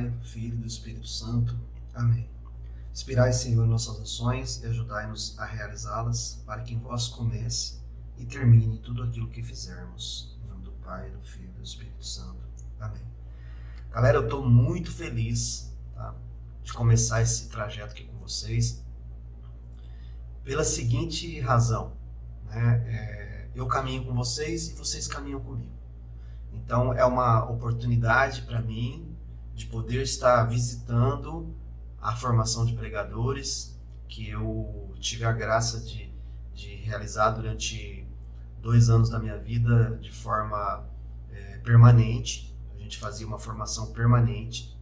Pai, do Filho e do Espírito Santo. Amém. Inspirai, Senhor, nossas ações e ajudai-nos a realizá-las, para que em vós comece e termine tudo aquilo que fizermos. Em nome do Pai, do Filho e do Espírito Santo. Amém. Galera, eu estou muito feliz, tá, de começar esse trajeto aqui com vocês, pela seguinte razão, né? Eu caminho com vocês e vocês caminham comigo. Então é uma oportunidade para mim de poder estar visitando a formação de pregadores que eu tive a graça de realizar durante 2 anos da minha vida de forma permanente. A gente fazia uma formação permanente,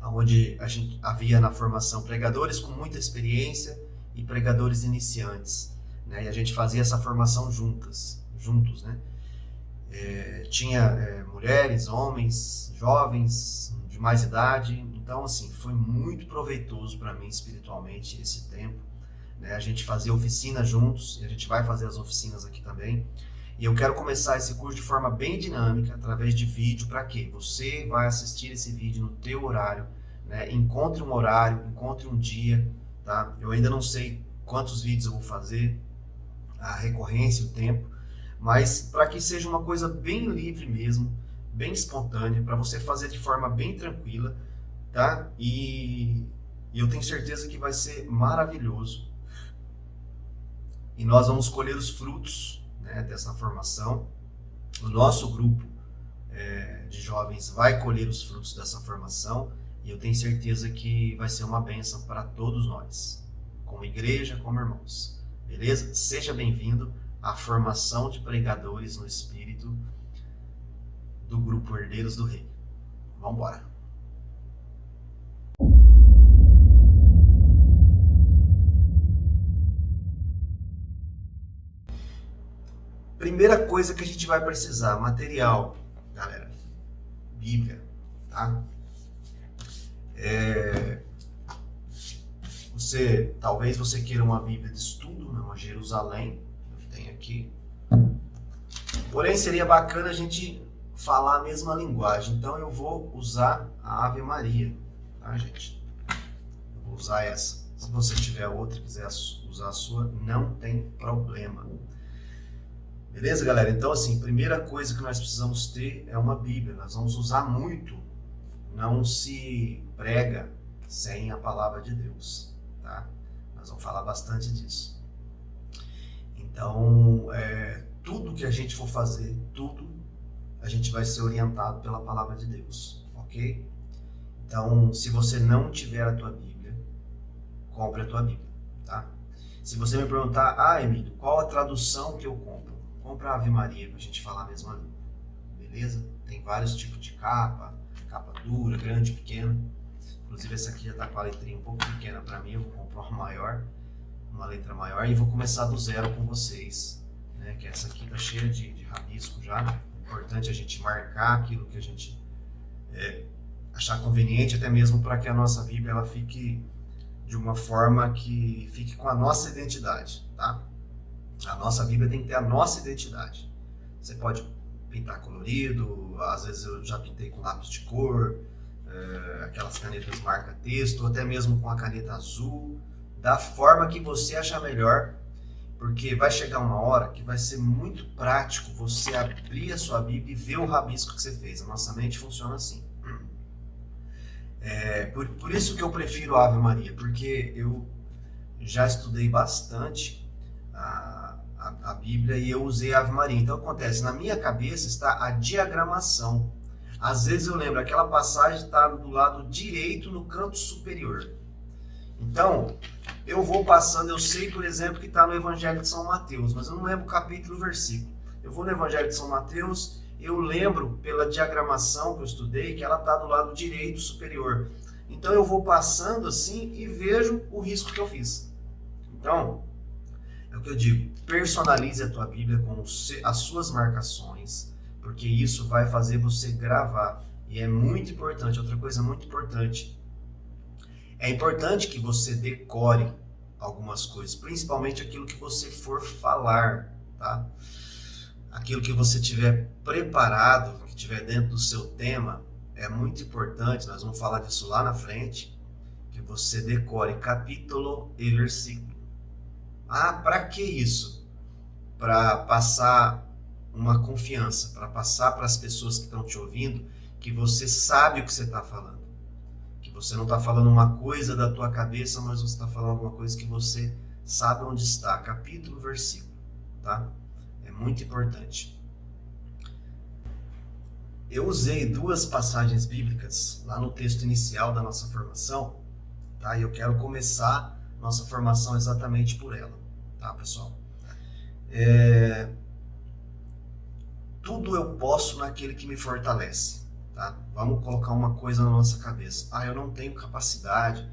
onde a gente havia na formação pregadores com muita experiência e pregadores iniciantes, né? E a gente fazia essa formação juntos, né? Tinha mulheres, homens, jovens, de mais idade. Então, assim, foi muito proveitoso para mim espiritualmente esse tempo, né? A gente fazia oficina juntos, e a gente vai fazer as oficinas aqui também. E eu quero começar esse curso de forma bem dinâmica, através de vídeo. Para quê? Você vai assistir esse vídeo no teu horário, né? Encontre um horário, encontre um dia, tá? Eu ainda não sei quantos vídeos eu vou fazer, a recorrência, o tempo, mas para que seja uma coisa bem livre mesmo, bem espontânea, para você fazer de forma bem tranquila, tá? E eu tenho certeza que vai ser maravilhoso. E nós vamos colher os frutos, né, dessa formação. O nosso grupo de jovens vai colher os frutos dessa formação, e eu tenho certeza que vai ser uma bênção para todos nós, como igreja, como irmãos. Beleza? Seja bem-vindo à formação de pregadores no Espírito do grupo Herdeiros do Rei. Vamos embora! Primeira coisa que a gente vai precisar, material, galera, Bíblia, tá? Talvez você queira uma Bíblia de estudo, né? Uma Jerusalém, eu tenho aqui. Porém, seria bacana a gente falar a mesma linguagem, então eu vou usar a Ave Maria, tá, gente? Eu vou usar essa. Se você tiver outra e quiser usar a sua, não tem problema. Beleza, galera? Então, assim, primeira coisa que nós precisamos ter é uma Bíblia. Nós vamos usar muito. Não se prega sem a palavra de Deus, tá? Nós vamos falar bastante disso. Então, tudo que a gente for fazer, tudo, a gente vai ser orientado pela palavra de Deus, ok? Então, se você não tiver a tua Bíblia, compre a tua Bíblia, tá? Se você me perguntar, Emílio, qual a tradução que eu compro? Compra a Ave Maria para a gente falar a mesma língua, beleza? Tem vários tipos de capa dura, grande, pequena. Inclusive essa aqui já está com a letrinha um pouco pequena para mim, eu vou comprar uma letra maior, e vou começar do zero com vocês, né? Que essa aqui está cheia de rabisco já. É importante a gente marcar aquilo que a gente achar conveniente, até mesmo para que a nossa Bíblia ela fique de uma forma que fique com a nossa identidade, tá? A nossa Bíblia tem que ter a nossa identidade. Você pode pintar colorido, às vezes eu já pintei com lápis de cor, aquelas canetas marca-texto, ou até mesmo com a caneta azul, da forma que você achar melhor, porque vai chegar uma hora que vai ser muito prático você abrir a sua Bíblia e ver o rabisco que você fez. A nossa mente funciona assim. Por isso que eu prefiro a Ave Maria, porque eu já estudei bastante a Bíblia e eu usei a Ave Maria. Então acontece, na minha cabeça está a diagramação. Às vezes eu lembro, aquela passagem está do lado direito no canto superior. Então, eu vou passando, eu sei, por exemplo, que está no Evangelho de São Mateus, mas eu não lembro o capítulo e o versículo. Eu vou no Evangelho de São Mateus, eu lembro pela diagramação que eu estudei que ela está do lado direito superior. Então eu vou passando assim e vejo o risco que eu fiz. Então, é o que eu digo, personalize a tua Bíblia com as suas marcações, porque isso vai fazer você gravar. E é muito importante, outra coisa muito importante, é importante que você decore algumas coisas, principalmente aquilo que você for falar, tá? Aquilo que você tiver preparado, que tiver dentro do seu tema, é muito importante, nós vamos falar disso lá na frente, que você decore capítulo e versículo. Ah, para que isso? Para passar uma confiança, para passar para as pessoas que estão te ouvindo que você sabe o que você está falando. Que você não está falando uma coisa da tua cabeça, mas você está falando alguma coisa que você sabe onde está. Capítulo, versículo. Tá? É muito importante. Eu usei 2 passagens bíblicas lá no texto inicial da nossa formação, tá? E eu quero começar nossa formação exatamente por ela, tá, pessoal? Tudo eu posso naquele que me fortalece, tá? Vamos colocar uma coisa na nossa cabeça. Eu não tenho capacidade,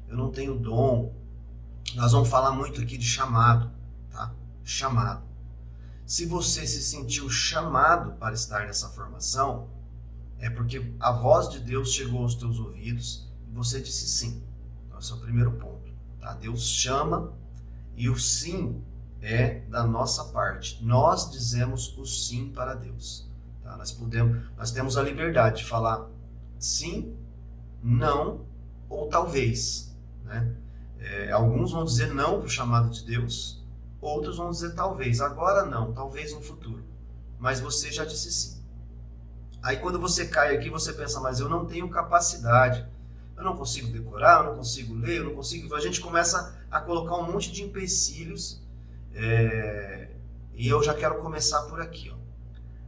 eu não tenho dom. Nós vamos falar muito aqui de chamado, tá? Chamado. Se você se sentiu chamado para estar nessa formação, é porque a voz de Deus chegou aos teus ouvidos e você disse sim. Então, esse é o primeiro ponto. Tá? Deus chama e o sim é da nossa parte. Nós dizemos o sim para Deus. Tá? Nós temos a liberdade de falar sim, não ou talvez. Né? Alguns vão dizer não para o chamado de Deus. Outros vão dizer talvez, agora não, talvez no futuro. Mas você já disse sim. Aí quando você cai aqui, você pensa, mas eu não tenho capacidade. Eu não consigo decorar, eu não consigo ler, eu não consigo... A gente começa a colocar um monte de empecilhos. E eu já quero começar por aqui.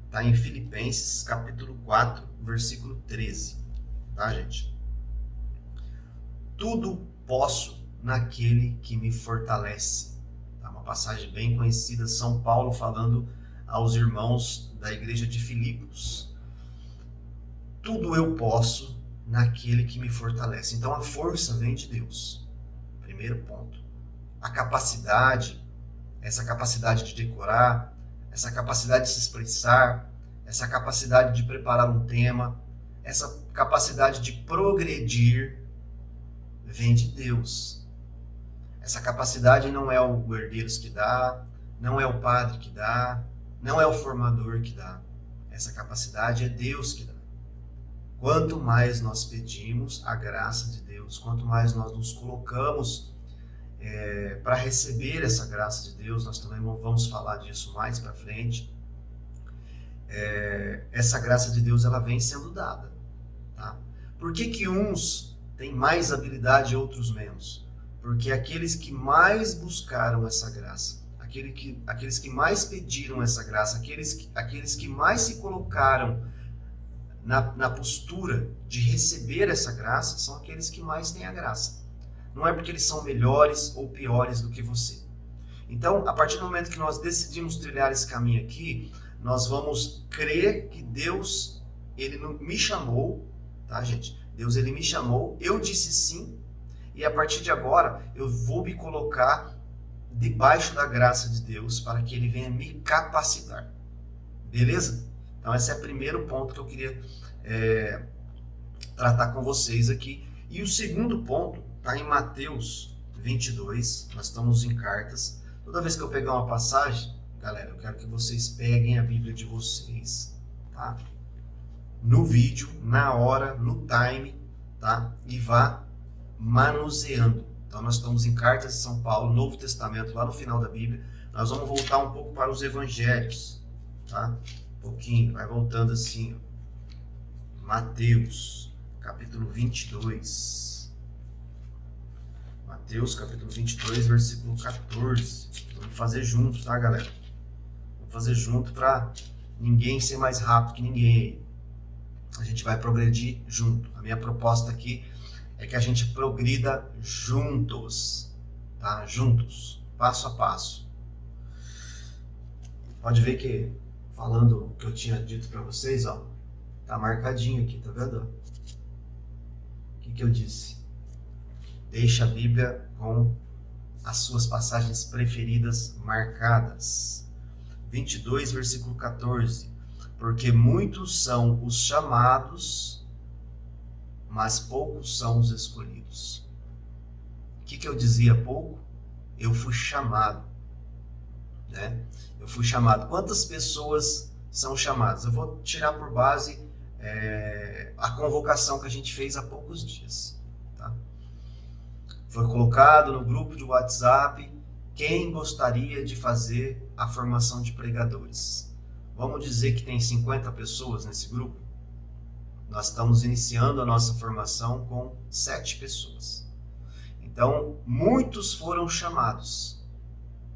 Está em Filipenses, capítulo 4, versículo 13. Tá, gente? Tudo posso naquele que me fortalece. Passagem bem conhecida, São Paulo falando aos irmãos da igreja de Filipos. Tudo eu posso naquele que me fortalece. Então a força vem de Deus. Primeiro ponto. A capacidade, essa capacidade de decorar, essa capacidade de se expressar, essa capacidade de preparar um tema, essa capacidade de progredir vem de Deus. Essa capacidade não é o herdeiros que dá, não é o padre que dá, não é o formador que dá. Essa capacidade é Deus que dá. Quanto mais nós pedimos a graça de Deus, quanto mais nós nos colocamos para receber essa graça de Deus, nós também vamos falar disso mais para frente, essa graça de Deus ela vem sendo dada. Tá? Por que uns têm mais habilidade e outros menos? Porque aqueles que mais buscaram essa graça, aqueles que mais pediram essa graça, aqueles que mais se colocaram na postura de receber essa graça, são aqueles que mais têm a graça. Não é porque eles são melhores ou piores do que você. Então, a partir do momento que nós decidimos trilhar esse caminho aqui, nós vamos crer que Deus, Ele me chamou, tá, gente? Deus, Ele me chamou, eu disse sim, e a partir de agora, eu vou me colocar debaixo da graça de Deus para que Ele venha me capacitar. Beleza? Então, esse é o primeiro ponto que eu queria tratar com vocês aqui. E o segundo ponto está em Mateus 22. Nós estamos em cartas. Toda vez que eu pegar uma passagem, galera, eu quero que vocês peguem a Bíblia de vocês, tá? No vídeo, na hora, no time, tá? E vá manuseando. Então nós estamos em Cartas de São Paulo, Novo Testamento, lá no final da Bíblia. Nós vamos voltar um pouco para os Evangelhos, tá? Um pouquinho, vai voltando assim, ó. Mateus, capítulo 22. Mateus, capítulo 22, versículo 14. Vamos fazer junto, tá, galera? Vamos fazer junto para ninguém ser mais rápido que ninguém. A gente vai progredir junto. A minha proposta aqui é que a gente progrida juntos, tá? Juntos, passo a passo. Pode ver que, falando o que eu tinha dito para vocês, ó, tá marcadinho aqui, tá vendo? O que eu disse? Deixa a Bíblia com as suas passagens preferidas marcadas. 22, versículo 14. Porque muitos são os chamados, mas poucos são os escolhidos. O que eu dizia há pouco? Eu fui chamado, né? Eu fui chamado. Quantas pessoas são chamadas? Eu vou tirar por base a convocação que a gente fez há poucos dias. Tá? Foi colocado no grupo de WhatsApp quem gostaria de fazer a formação de pregadores. Vamos dizer que tem 50 pessoas nesse grupo? Nós estamos iniciando a nossa formação com 7 pessoas. Então, muitos foram chamados.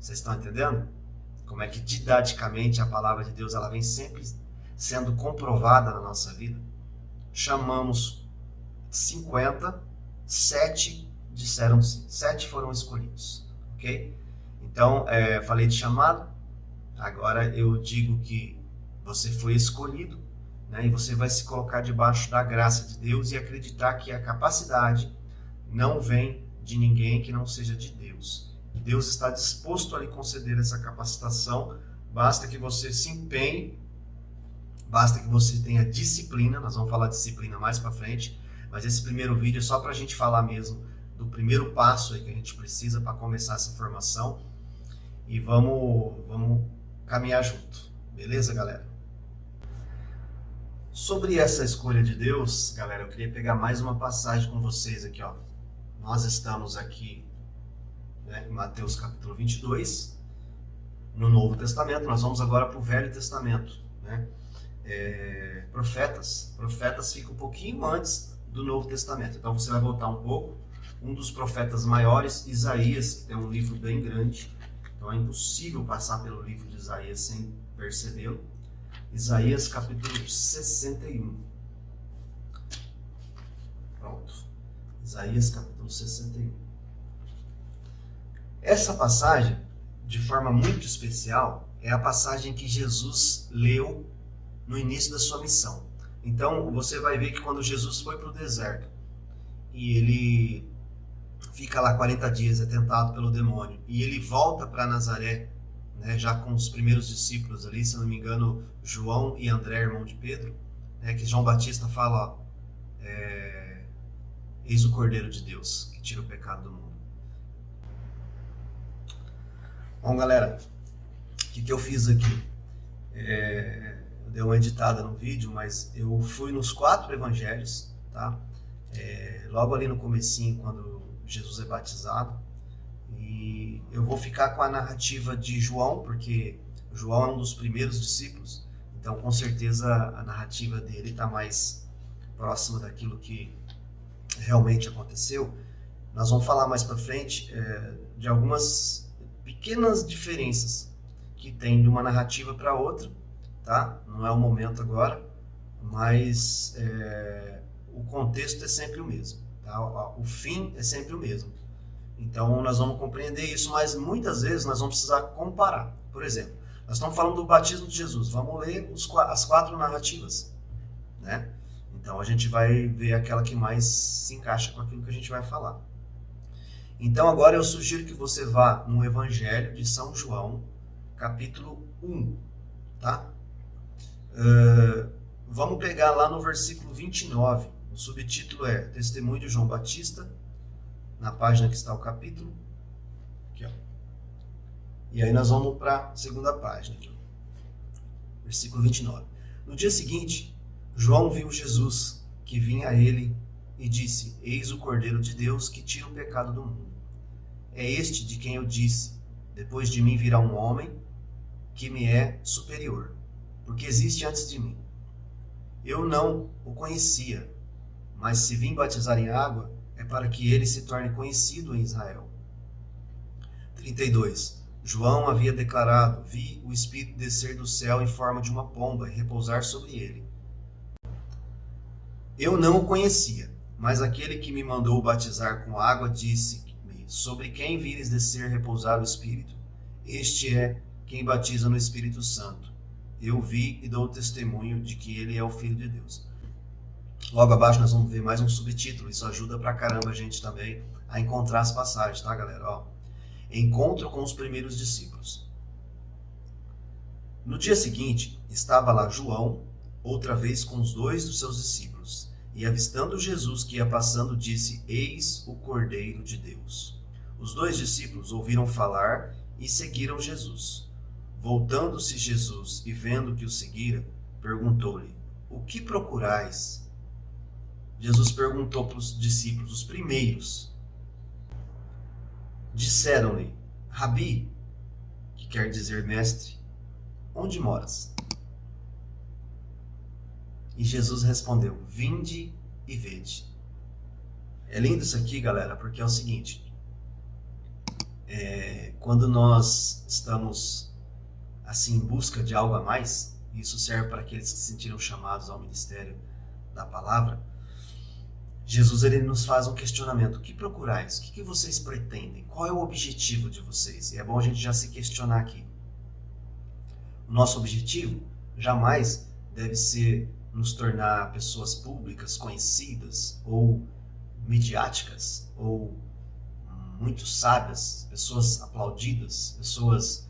Vocês estão entendendo? Como é que didaticamente a palavra de Deus ela vem sempre sendo comprovada na nossa vida? Chamamos 50, 7 disseram sim. 7 foram escolhidos. Ok? Então, falei de chamado. Agora eu digo que você foi escolhido, né? E você vai se colocar debaixo da graça de Deus e acreditar que a capacidade não vem de ninguém que não seja de Deus. Deus está disposto a lhe conceder essa capacitação, basta que você se empenhe, basta que você tenha disciplina. Nós vamos falar de disciplina mais para frente, mas esse primeiro vídeo é só para a gente falar mesmo do primeiro passo aí que a gente precisa para começar essa formação, e vamos caminhar junto, beleza, galera? Sobre essa escolha de Deus, galera, eu queria pegar mais uma passagem com vocês aqui, ó. Nós estamos aqui, né, em Mateus capítulo 22, no Novo Testamento. Nós vamos agora para o Velho Testamento, né? Profetas ficam um pouquinho antes do Novo Testamento. Então você vai voltar um pouco. Um dos profetas maiores, Isaías, que tem um livro bem grande, então é impossível passar pelo livro de Isaías sem percebê-lo. Isaías capítulo 61. Pronto. Isaías capítulo 61. Essa passagem, de forma muito especial, é a passagem que Jesus leu no início da sua missão. Então você vai ver que quando Jesus foi para o deserto e ele fica lá 40 dias, é tentado pelo demônio, e ele volta para Nazaré, né, já com os primeiros discípulos ali, se não me engano, João e André, irmão de Pedro, né, que João Batista fala, ó, eis o Cordeiro de Deus, que tira o pecado do mundo. Bom, galera, o que eu fiz aqui? Eu dei uma editada no vídeo, mas eu fui nos 4 evangelhos, tá? Logo ali no comecinho, quando Jesus é batizado, e eu vou ficar com a narrativa de João, porque João é um dos primeiros discípulos, então com certeza a narrativa dele está mais próxima daquilo que realmente aconteceu. Nós vamos falar mais para frente de algumas pequenas diferenças que tem de uma narrativa para outra, tá? Não é o momento agora, mas o contexto é sempre o mesmo, tá? O fim é sempre o mesmo. Então nós vamos compreender isso, mas muitas vezes nós vamos precisar comparar. Por exemplo, nós estamos falando do batismo de Jesus, vamos ler as 4 narrativas, né? Então a gente vai ver aquela que mais se encaixa com aquilo que a gente vai falar. Então agora eu sugiro que você vá no Evangelho de São João, capítulo 1, tá? Vamos pegar lá no versículo 29, o subtítulo é Testemunho de João Batista, na página que está o capítulo, aqui, ó. E aí nós vamos para a segunda página, aqui, versículo 29. No dia seguinte, João viu Jesus, que vinha a ele, e disse, eis o Cordeiro de Deus que tira o pecado do mundo. É este de quem eu disse, depois de mim virá um homem que me é superior, porque existe antes de mim. Eu não o conhecia, mas se vim batizar em água, é para que ele se torne conhecido em Israel. 32. João havia declarado, vi o Espírito descer do céu em forma de uma pomba e repousar sobre ele. Eu não o conhecia, mas aquele que me mandou batizar com água disse-me, sobre quem vires descer repousar o Espírito, este é quem batiza no Espírito Santo. Eu vi e dou testemunho de que ele é o Filho de Deus. Logo abaixo nós vamos ver mais um subtítulo, isso ajuda pra caramba a gente também a encontrar as passagens, tá, galera? Ó, encontro com os primeiros discípulos. No dia seguinte, estava lá João, outra vez com os 2 dos seus discípulos, e avistando Jesus que ia passando, disse, eis o Cordeiro de Deus. Os 2 discípulos ouviram falar e seguiram Jesus. Voltando-se Jesus e vendo que o seguira, perguntou-lhe, o que procurais? Jesus perguntou para os discípulos, os primeiros. Disseram-lhe, Rabi, que quer dizer mestre, onde moras? E Jesus respondeu, vinde e vede. É lindo isso aqui, galera, porque é o seguinte, quando nós estamos assim em busca de algo a mais, isso serve para aqueles que se sentiram chamados ao ministério da palavra, Jesus ele nos faz um questionamento. O que procurais? O que vocês pretendem? Qual é o objetivo de vocês? E é bom a gente já se questionar aqui. O nosso objetivo jamais deve ser nos tornar pessoas públicas, conhecidas ou midiáticas ou muito sábias, pessoas aplaudidas, pessoas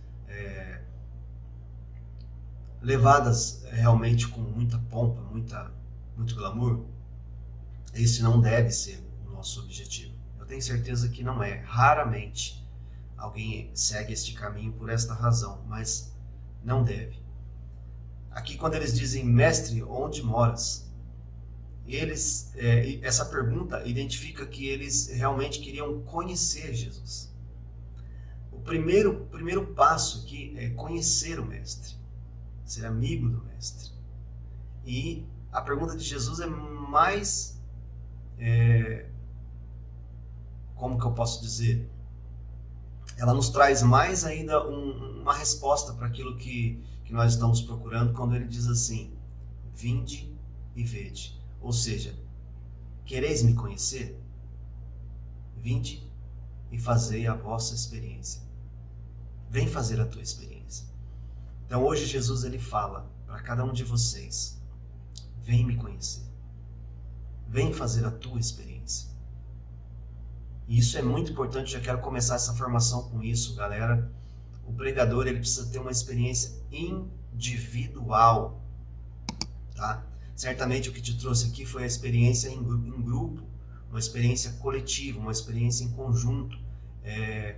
levadas realmente com muita pompa, muito glamour. Esse não deve ser o nosso objetivo. Eu tenho certeza que não é. Raramente alguém segue este caminho por esta razão, mas não deve. Aqui quando eles dizem, mestre, onde moras? Essa pergunta identifica que eles realmente queriam conhecer Jesus. O primeiro passo aqui é conhecer o mestre, ser amigo do mestre. E a pergunta de Jesus é mais... como que eu posso dizer? Ela nos traz mais ainda uma resposta para aquilo que nós estamos procurando quando ele diz assim, vinde e vede. Ou seja, quereis me conhecer? Vinde e fazei a vossa experiência. Vem fazer a tua experiência. Então hoje Jesus ele fala para cada um de vocês, vem me conhecer. Vem fazer a tua experiência. E isso é muito importante, já quero começar essa formação com isso, galera. O pregador ele precisa ter uma experiência individual, tá? Certamente o que te trouxe aqui foi a experiência em grupo, uma experiência coletiva, uma experiência em conjunto,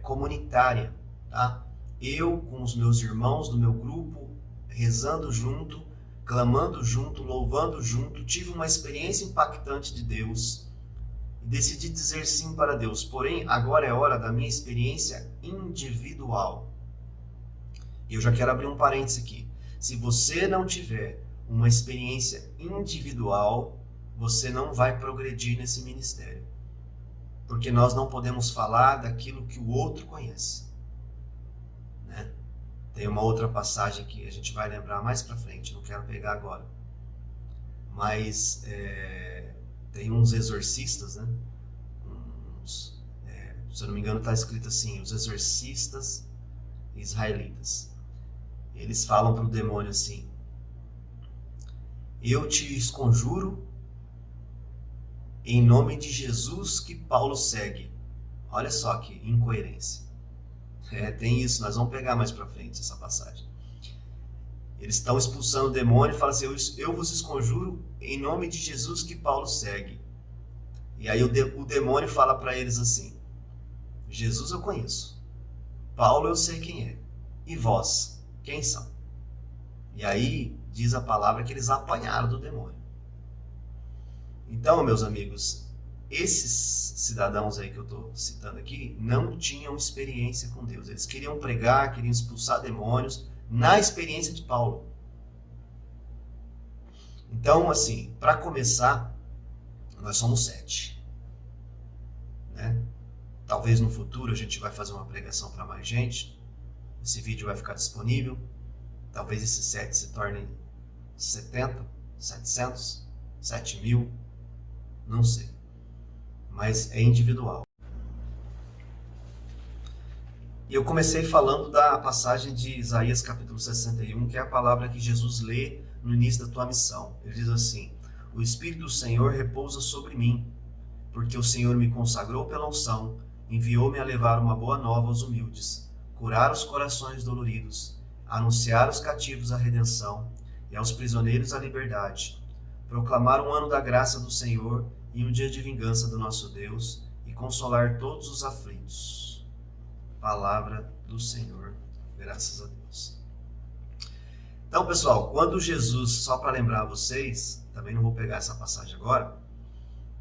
comunitária, tá? Eu com os meus irmãos do meu grupo, rezando junto, clamando junto, louvando junto, tive uma experiência impactante de Deus e decidi dizer sim para Deus. Porém, agora é hora da minha experiência individual. E eu já quero abrir um parênteses aqui. Se você não tiver uma experiência individual, você não vai progredir nesse ministério. Porque nós não podemos falar daquilo que o outro conhece, né? Tem uma outra passagem que a gente vai lembrar mais pra frente, não quero pegar agora. Mas tem uns exorcistas, né? Se eu não me engano está escrito assim, os exorcistas israelitas. Eles falam para o demônio assim, eu te esconjuro em nome de Jesus que Paulo segue. Olha só que incoerência. Tem isso, nós vamos pegar mais para frente essa passagem. Eles estão expulsando o demônio e falam assim, eu vos esconjuro em nome de Jesus que Paulo segue. E aí o demônio fala para eles assim, Jesus eu conheço, Paulo eu sei quem é, e vós, quem são? E aí diz a palavra que eles apanharam do demônio. Então, meus amigos, esses cidadãos aí que eu estou citando aqui não tinham experiência com Deus. Eles queriam pregar, queriam expulsar demônios na experiência de Paulo. Então, assim, para começar, nós somos 7. Né? Talvez no futuro a gente vai fazer uma pregação para mais gente. Esse vídeo vai ficar disponível. Talvez esses 7 se tornem 70, 700, 7.000, não sei. Mas é individual. E eu comecei falando da passagem de Isaías capítulo 61, que é a palavra que Jesus lê no início da tua missão. Ele diz assim, o Espírito do Senhor repousa sobre mim, porque o Senhor me consagrou pela unção, enviou-me a levar uma boa nova aos humildes, curar os corações doloridos, anunciar aos cativos a redenção e aos prisioneiros a liberdade, proclamar um ano da graça do Senhor e um dia de vingança do nosso Deus e consolar todos os aflitos. Palavra do Senhor, graças a Deus. Então, pessoal, quando Jesus, só para lembrar vocês, também não vou pegar essa passagem agora,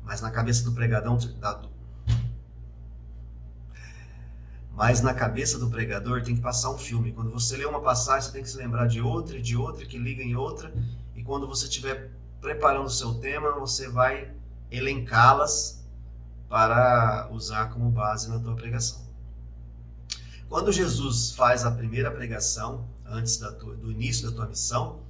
mas na cabeça do pregador tem que passar um filme. Quando você lê uma passagem, você tem que se lembrar de outra, que liga em outra, e quando você estiver preparando o seu tema, você vai elencá-las para usar como base na tua pregação. Quando Jesus faz a primeira pregação, antes do início da tua missão,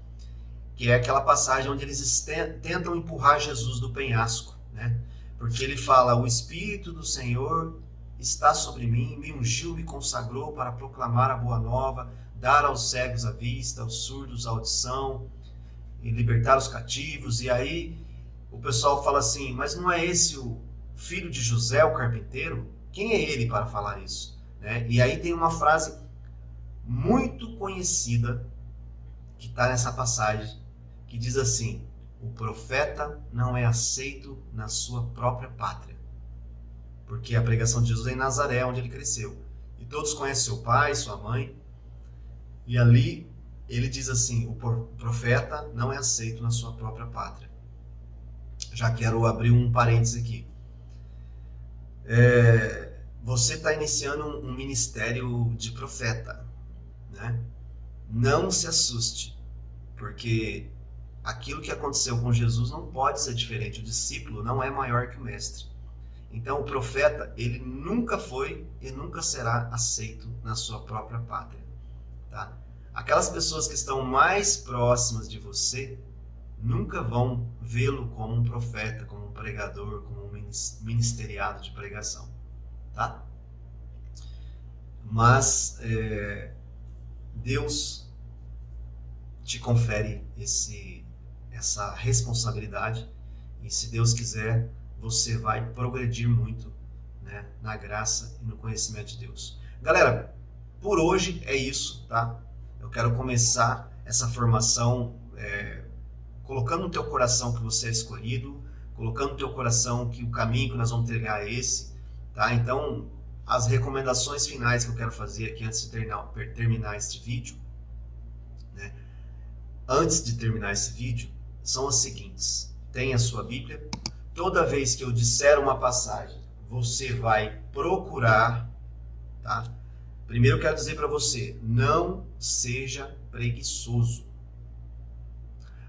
que é aquela passagem onde eles tentam empurrar Jesus do penhasco, né? Porque ele fala, o Espírito do Senhor está sobre mim, me ungiu, me consagrou para proclamar a boa nova, dar aos cegos a vista, aos surdos a audição, e libertar os cativos. E aí o pessoal fala assim, mas não é esse o filho de José, o carpinteiro? Quem é ele para falar isso? Né? E aí tem uma frase muito conhecida que está nessa passagem, que diz assim, o profeta não é aceito na sua própria pátria. Porque a pregação de Jesus é em Nazaré, onde ele cresceu. E todos conhecem seu pai, sua mãe. E ali ele diz assim, o profeta não é aceito na sua própria pátria. Já quero abrir um parênteses aqui. Você está iniciando um ministério de profeta, né? Não se assuste, porque aquilo que aconteceu com Jesus não pode ser diferente. O discípulo não é maior que o mestre. Então o profeta, ele nunca foi e nunca será aceito na sua própria pátria. Tá? Aquelas pessoas que estão mais próximas de você nunca vão vê-lo como um profeta, como um pregador, como um ministeriado de pregação. Tá? Mas Deus te confere essa responsabilidade e, se Deus quiser, você vai progredir muito, né, na graça e no conhecimento de Deus. Galera, por hoje é isso, tá? Eu quero começar essa formação colocando no teu coração que você é escolhido, colocando no teu coração que o caminho que nós vamos trilhar é esse, tá? Então, as recomendações finais que eu quero fazer aqui antes de terminar este vídeo, né? Antes de terminar esse vídeo, são as seguintes. Tenha a sua Bíblia. Toda vez que eu disser uma passagem, você vai procurar, tá? Primeiro eu quero dizer para você, não seja preguiçoso.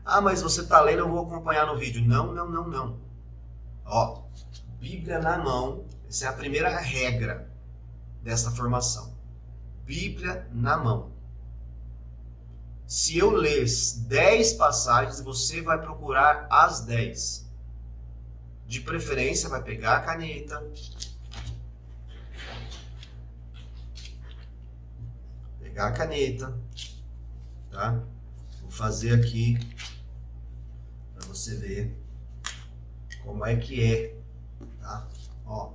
Ah, mas você está lendo, eu vou acompanhar no vídeo. Não. Ó, Bíblia na mão, essa é a primeira regra dessa formação. Bíblia na mão. Se eu ler 10 passagens, você vai procurar as 10. De preferência, vai pegar a caneta, tá? Vou fazer aqui para você ver como é que é, tá? Ó,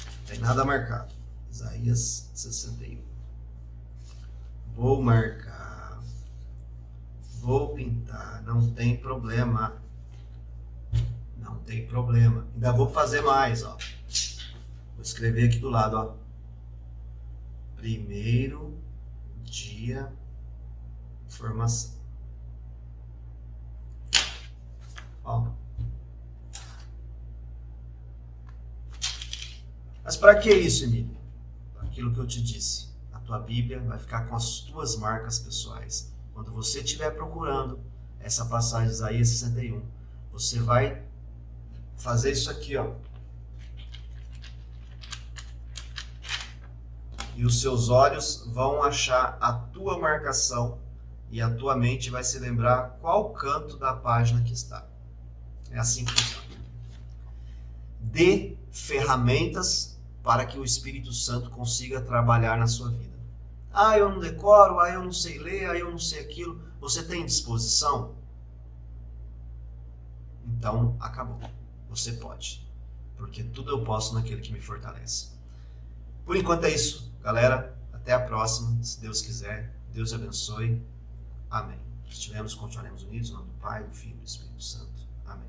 não tem nada marcado. Isaías 61. Vou marcar, vou pintar, não tem problema. Não tem problema. Ainda vou fazer mais, ó. Vou escrever aqui do lado, ó. Primeiro dia de formação. Ó. Mas para que isso, Emílio? Aquilo que eu te disse. A tua Bíblia vai ficar com as tuas marcas pessoais. Quando você estiver procurando essa passagem de Isaías 61, você vai fazer isso aqui, ó. E os seus olhos vão achar a tua marcação e a tua mente vai se lembrar qual canto da página que está. É assim que funciona. Dê ferramentas para que o Espírito Santo consiga trabalhar na sua vida. Ah, eu não decoro, ah, eu não sei ler, ah, eu não sei aquilo. Você tem disposição? Então, acabou. Você pode. Porque tudo eu posso naquele que me fortalece. Por enquanto é isso, galera. Até a próxima, se Deus quiser. Deus abençoe. Amém. Se estivermos, continuaremos unidos. Em nome do Pai, do Filho e do Espírito Santo. Amém.